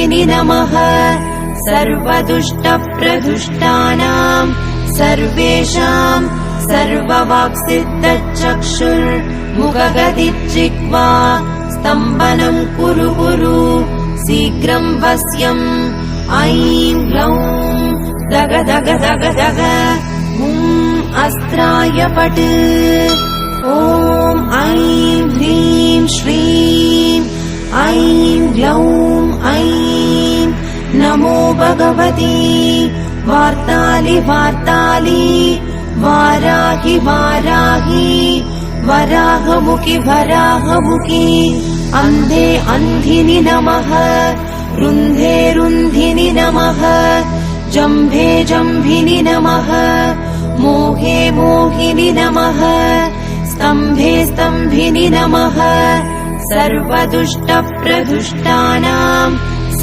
सर्वदुष्टदुष्टिनि नमः सर्वदुष्टप्रदुष्टानां सर्वेषां सर्ववाक्सिद्धचक्षुर्मुखगदिज्जिह्वा स्तम्भनं कुरु कुरु शीघ्रं वश्यम् ऐं ग्लौं दग दग दग दग अस्त्राय पट् ॐ ऐं ह्रीं श्रीं ऐं ग्लौं ऐं नमो भगवती वार्तालि वार्तालि वाराहि वाराहि वराहमुखि वराहमुखि अन्धे अन्धिनि नमः रुन्धे रुन्धिनि नमः जम्भे जम्भिनि नमः मोहे मोहिनि नमः स्तम्भे स्तम्भिनि नमः सर्वदुष्टप्रदुष्टानां